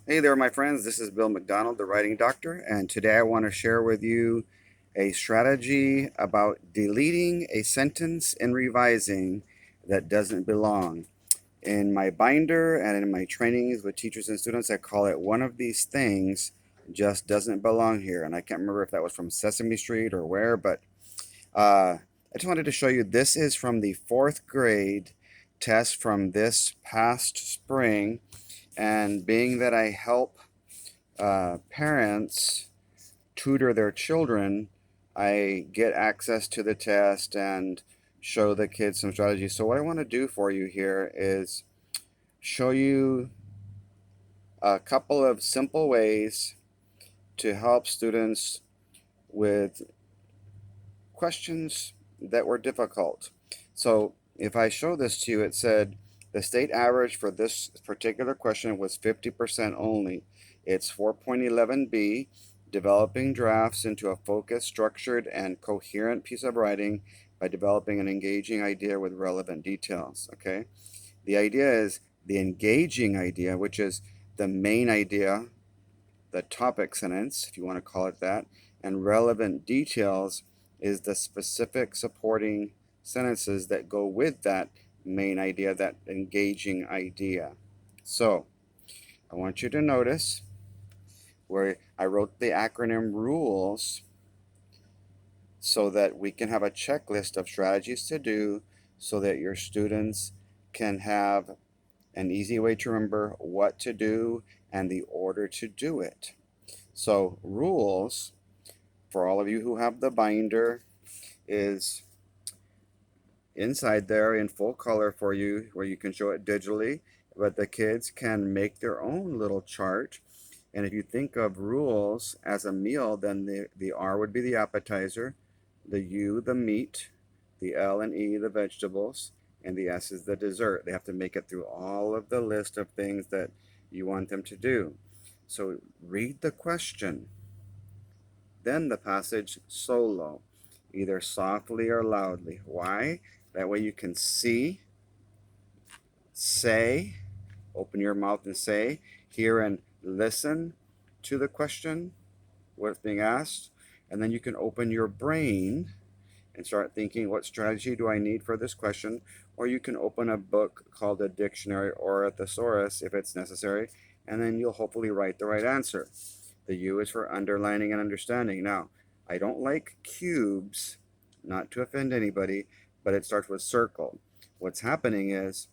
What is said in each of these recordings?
Hey there, my friends. This is Bill MacDonald, the writing doctor, and today I want to share with you a strategy about deleting a sentence in revising that doesn't belong. In my binder and in my trainings with teachers and students, I call it one of these things just doesn't belong here. And I can't remember if that was from Sesame Street or where, but I just wanted to show you this is from the fourth grade test from this past spring. And being that I help parents tutor their children, I get access to the test and show the kids some strategies. So what I want to do for you here is show you a couple of simple ways to help students with questions that were difficult. So if I show this to you, it said the state average for this particular question was 50% only. It's 4.11b, developing drafts into a focused, structured, and coherent piece of writing by developing an engaging idea with relevant details. Okay? The idea is the engaging idea, which is the main idea, the topic sentence, if you want to call it that, and relevant details is the specific supporting sentences that go with that main idea, that engaging idea. So I want you to notice where I wrote the acronym RULES so that we can have a checklist of strategies to do so that your students can have an easy way to remember what to do and the order to do it. So RULES, for all of you who have the binder, is inside there in full color for you where you can show it digitally, but the kids can make their own little chart. And if you think of RULES as a meal, then the R would be the appetizer, the U the meat, the L and E the vegetables, and the S is the dessert. They have to make it through all of the list of things that you want them to do. So read the question, then the passage solo, either softly or loudly. Why? That way you can see, say, open your mouth and say, hear and listen to the question, what's being asked, and then you can open your brain and start thinking, what strategy do I need for this question? Or you can open a book called a dictionary or a thesaurus if it's necessary, and then you'll hopefully write the right answer. The U is for underlining and understanding. Now, I don't like cubes, not to offend anybody, but it starts with circle. What's happening is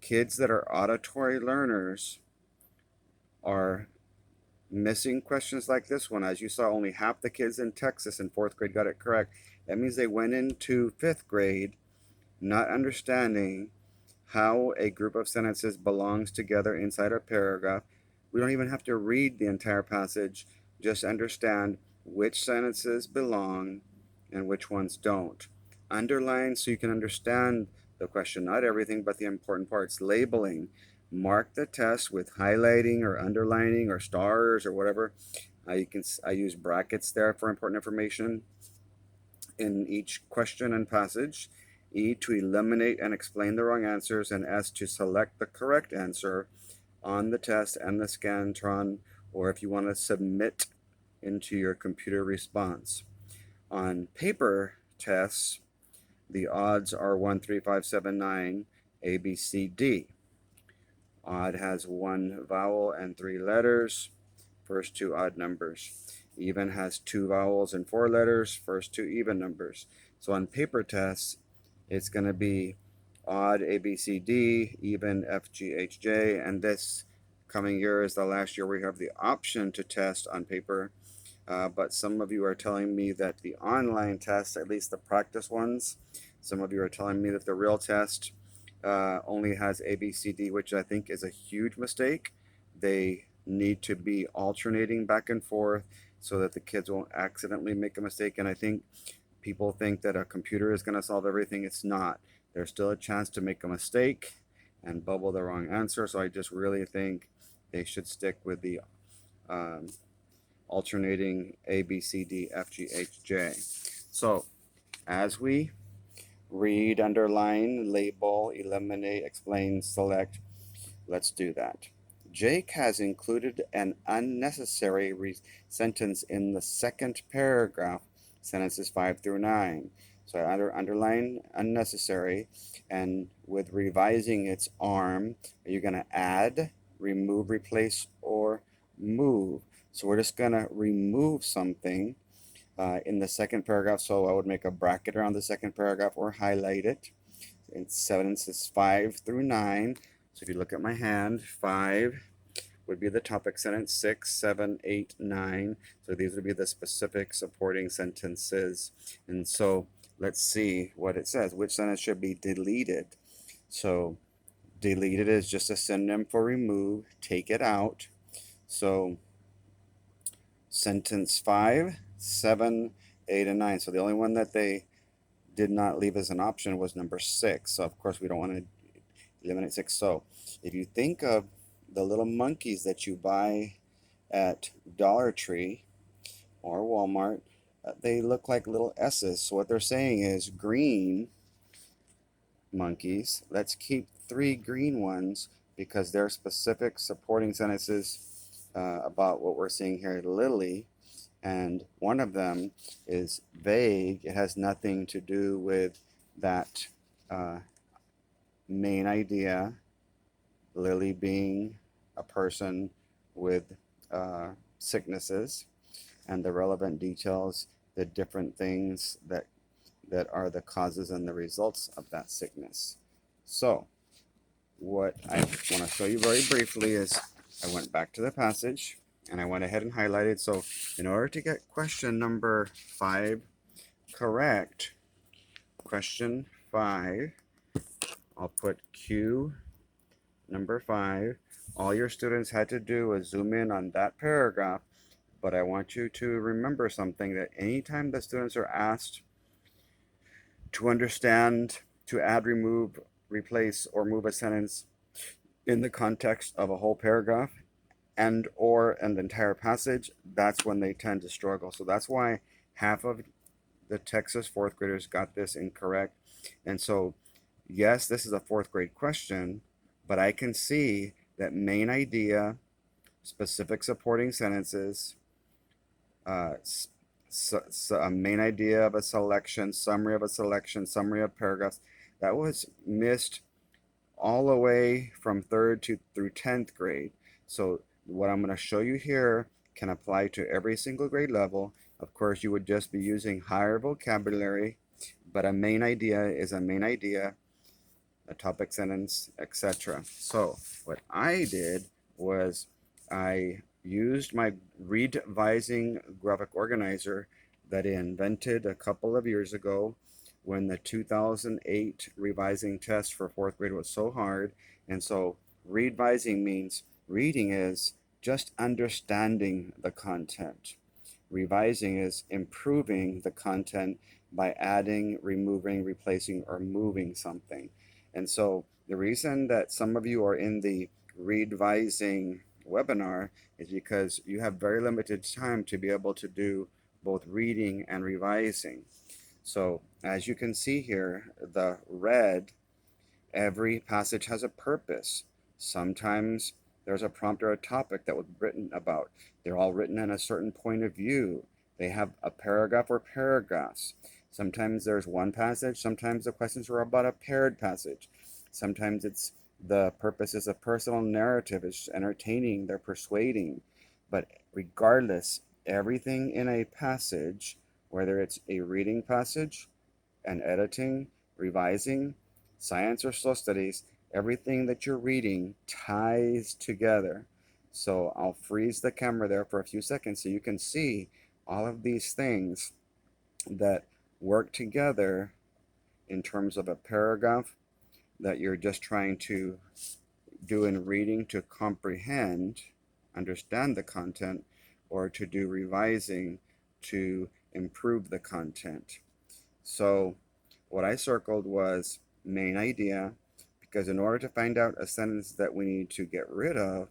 kids that are auditory learners are missing questions like this one. As you saw, only half the kids in Texas in fourth grade got it correct. That means they went into fifth grade not understanding how a group of sentences belongs together inside a paragraph. We don't even have to read the entire passage, just understand which sentences belong and which ones don't. Underline so you can understand the question, not everything, but the important parts. Labeling, mark the test with highlighting or underlining or stars or whatever. I use brackets there for important information in each question and passage. E to eliminate and explain the wrong answers, and S to select the correct answer on the test and the Scantron, or if you want to submit into your computer response. On paper tests, the odds are 1, 3, 5, 7, 9, A, B, C, D. Odd has 1 vowel and 3 letters, first 2 odd numbers. Even has 2 vowels and 4 letters, first 2 even numbers. So on paper tests, it's going to be odd A, B, C, D, even F, G, H, J, and this coming year is the last year we have the option to test on paper. But some of you are telling me that the online tests, at least the practice ones, some of you are telling me that the real test only has A, B, C, D, which I think is a huge mistake. They need to be alternating back and forth so that the kids won't accidentally make a mistake. And I think people think that a computer is going to solve everything. It's not. There's still a chance to make a mistake and bubble the wrong answer. So I just really think they should stick with the alternating A, B, C, D, F, G, H, J. So as we read, underline, label, eliminate, explain, select, let's do that. Jake has included an unnecessary sentence in the second paragraph, sentences 5 through 9. So I underline unnecessary, and with revising its arm, are you going to add, remove, replace, or move? So we're just going to remove something in the second paragraph. So I would make a bracket around the second paragraph or highlight it. It's sentences 5 through 9. So if you look at my hand, 5 would be the topic sentence, 6, 7, 8, 9. So these would be the specific supporting sentences. And so let's see what it says. Which sentence should be deleted? So deleted is just a synonym for remove, take it out. So sentence 5, 7, 8, and 9. So the only one that they did not leave as an option was number 6. So of course we don't want to eliminate 6. So if you think of the little monkeys that you buy at Dollar Tree or Walmart, they look like little S's. So what they're saying is green monkeys. Let's keep 3 green ones because they're specific supporting sentences about what we're seeing here. Lily, and one of them is vague. It has nothing to do with that main idea, Lily being a person with sicknesses, and the relevant details, the different things that are the causes and the results of that sickness. So what I want to show you very briefly is I went back to the passage and I went ahead and highlighted. So in order to get question number 5 correct, question 5, I'll put Q number 5. All your students had to do was zoom in on that paragraph, but I want you to remember something, that anytime the students are asked to understand, to add, remove, replace, or move a sentence in the context of a whole paragraph and or an entire passage, that's when they tend to struggle. So that's why half of the Texas fourth graders got this incorrect. And so yes, this is a fourth grade question, but I can see that main idea, specific supporting sentences, a main idea of a selection, summary of a selection, summary of paragraphs, that was missed all the way from 3rd through 10th grade. So what I'm going to show you here can apply to every single grade level. Of course, you would just be using higher vocabulary, but a main idea is a main idea, a topic sentence, etc. So what I did was I used my READ-VISING graphic organizer that I invented a couple of years ago when the 2008 revising test for 4th grade was so hard. And so READ-VISING means reading is just understanding the content. Revising is improving the content by adding, removing, replacing, or moving something. And so the reason that some of you are in the READ-VISING webinar is because you have very limited time to be able to do both reading and revising. So as you can see here, the red, every passage has a purpose. Sometimes there's a prompt or a topic that was written about. They're all written in a certain point of view. They have a paragraph or paragraphs. Sometimes there's one passage. Sometimes the questions are about a paired passage. Sometimes it's the purpose is a personal narrative. It's entertaining. They're persuading. But regardless, everything in a passage, whether it's a reading passage, an editing, revising, science or slow studies, everything that you're reading ties together. So I'll freeze the camera there for a few seconds so you can see all of these things that work together in terms of a paragraph that you're just trying to do in reading to comprehend, understand the content, or to do revising to improve the content. So what I circled was main idea, because in order to find out a sentence that we need to get rid of,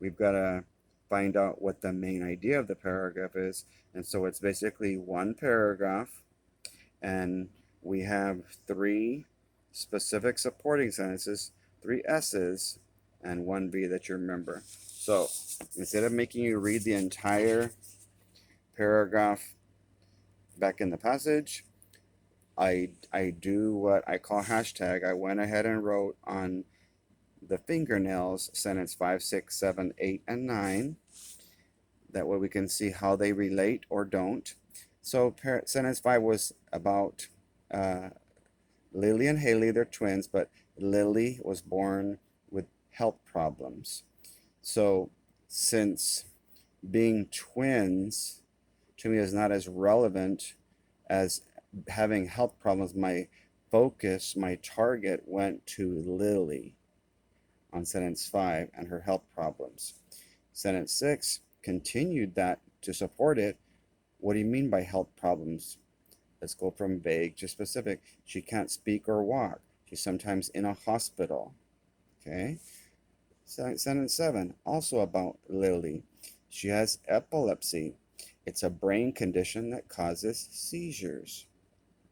we've got to find out what the main idea of the paragraph is. And so it's basically one paragraph, and we have 3 specific supporting sentences, 3 S's, and 1B that you remember. So instead of making you read the entire paragraph back in the passage, I do what I call hashtag. I went ahead and wrote on the fingernails sentence 5, 6, 7, 8, and 9. That way we can see how they relate or don't. So sentence 5 was about Lily and Haley. They're twins, but Lily was born with health problems. So since being twins to me is not as relevant as having health problems, my focus, my target went to Lily on sentence 5 and her health problems. Sentence 6 continued that to support it. What do you mean by health problems? Let's go from vague to specific. She can't speak or walk. She's sometimes in a hospital. Okay. Sentence 7, also about Lily. She has epilepsy. It's a brain condition that causes seizures.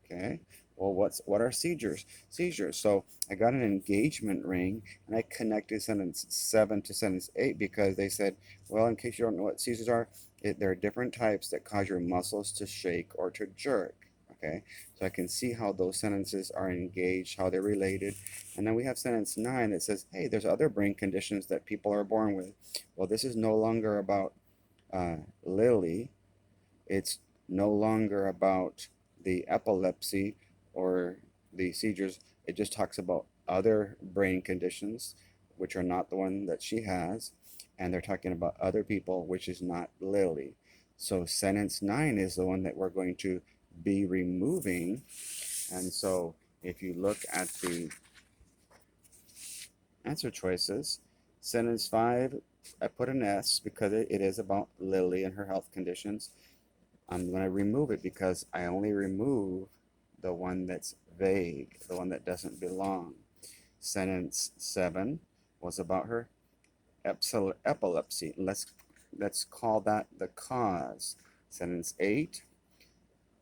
Okay. Well, what are seizures? Seizures. So I got an engagement ring, and I connected sentence 7 to sentence 8 because they said, well, in case you don't know what seizures are, there are different types that cause your muscles to shake or to jerk. Okay, so I can see how those sentences are engaged, how they're related. And then we have sentence 9 that says, hey, there's other brain conditions that people are born with. Well, this is no longer about Lily. It's no longer about the epilepsy or the seizures. It just talks about other brain conditions, which are not the one that she has. And they're talking about other people, which is not Lily. So sentence 9 is the one that we're going to be removing. And so if you look at the answer choices, sentence 5, I put an S because it is about Lily and her health conditions. I'm going to remove it because I only remove the one that's vague, the one that doesn't belong. Sentence 7 was about her epilepsy. Let's call that the cause. Sentence 8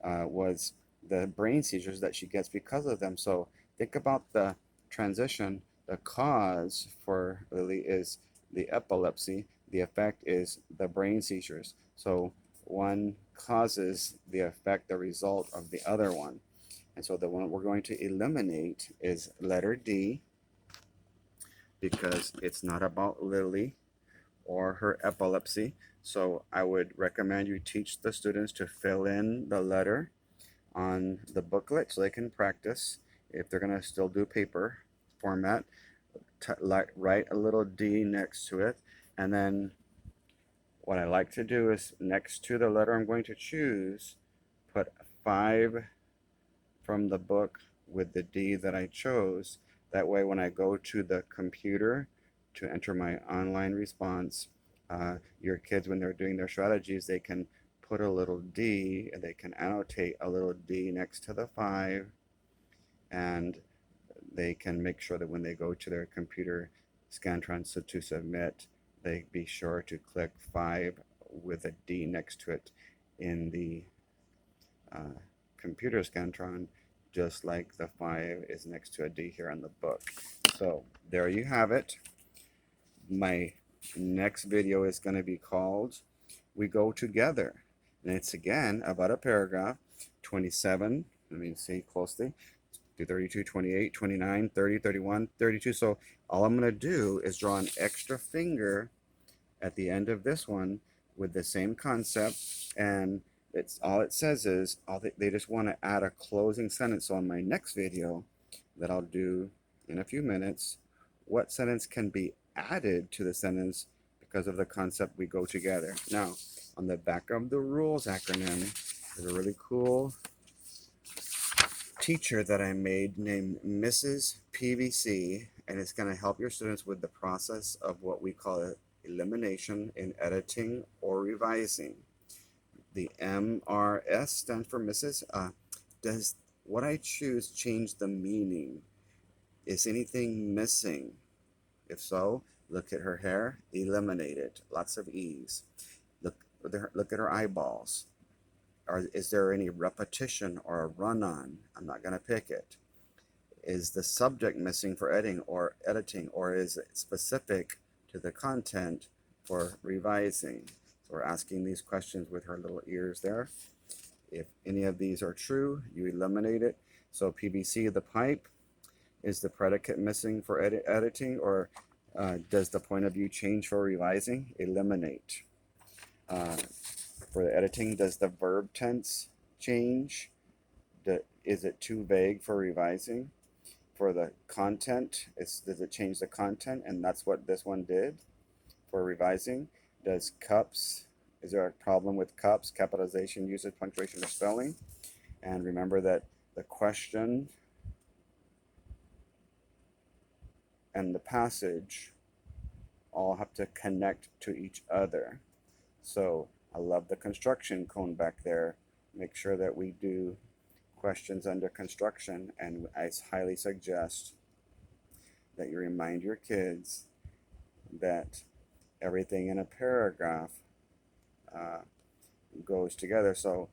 was the brain seizures that she gets because of them. So think about the transition. The cause for Lily is the epilepsy. The effect is the brain seizures. So one causes the effect, the result of the other one. And so the one we're going to eliminate is letter D because it's not about Lily or her epilepsy. So I would recommend you teach the students to fill in the letter on the booklet so they can practice. If they're going to still do paper format, write a little D next to it. And then what I like to do is next to the letter I'm going to choose, put 5 from the book with the D that I chose. That way when I go to the computer to enter my online response, your kids, when they're doing their strategies, they can put a little D and they can annotate a little D next to the 5, and they can make sure that when they go to their computer Scantron to submit, they be sure to click 5 with a D next to it in the computer Scantron, just like the 5 is next to a D here on the book. So there you have it. My next video is going to be called We Go Together. And it's again about a paragraph, 27, let me see closely, 32, 28, 29, 30, 31, 32. So all I'm going to do is draw an extra finger at the end of this one with the same concept, and it's all it says is they just want to add a closing sentence. So on my next video that I'll do in a few minutes, what sentence can be added to the sentence because of the concept we go together. Now, on the back of the rules acronym, there's a really cool teacher that I made named Mrs. PVC, and it's going to help your students with the process of what we call elimination in editing or revising. The MRS stands for Mrs. Does what I choose change the meaning? Is anything missing? If so, look at her hair, eliminate it. Lots of E's. Look at her eyeballs. Is there any repetition or a run-on? I'm not going to pick it. Is the subject missing for editing, or is it specific to the content for revising? So we're asking these questions with her little ears there. If any of these are true, you eliminate it. So PVC, the pipe, is the predicate missing for editing, or does the point of view change for revising? Eliminate. For the editing, does the verb tense change? Is it too vague for revising? For the content, does it change the content? And that's what this one did for revising. Does cups, is there a problem with cups, capitalization, usage, punctuation, or spelling? And remember that the question and the passage all have to connect to each other. So I love the construction cone back there. Make sure that we do questions under construction, and I highly suggest that you remind your kids that everything in a paragraph goes together. So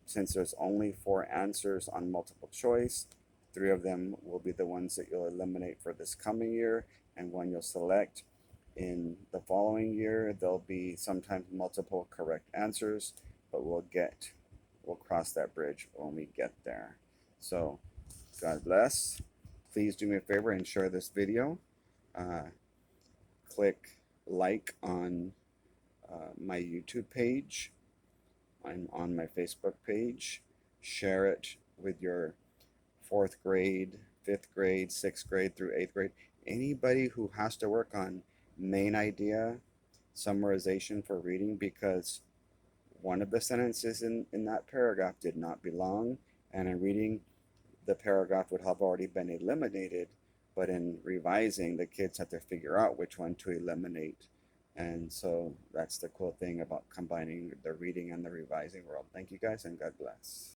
since there's only 4 answers on multiple choice, 3 of them will be the ones that you'll eliminate for this coming year, and 1 you'll select. In the following year, there'll be sometimes multiple correct answers, but we'll cross that bridge when we get there. So God bless. Please do me a favor and share this video. Click like on my YouTube page. I'm on my Facebook page. Share it with your 4th grade, 5th grade, 6th grade through 8th grade. Anybody who has to work on main idea summarization for reading, because one of the sentences in that paragraph did not belong, and in reading the paragraph would have already been eliminated, but in revising the kids have to figure out which one to eliminate. And so that's the cool thing about combining the reading and the revising world. Thank you guys, and God bless.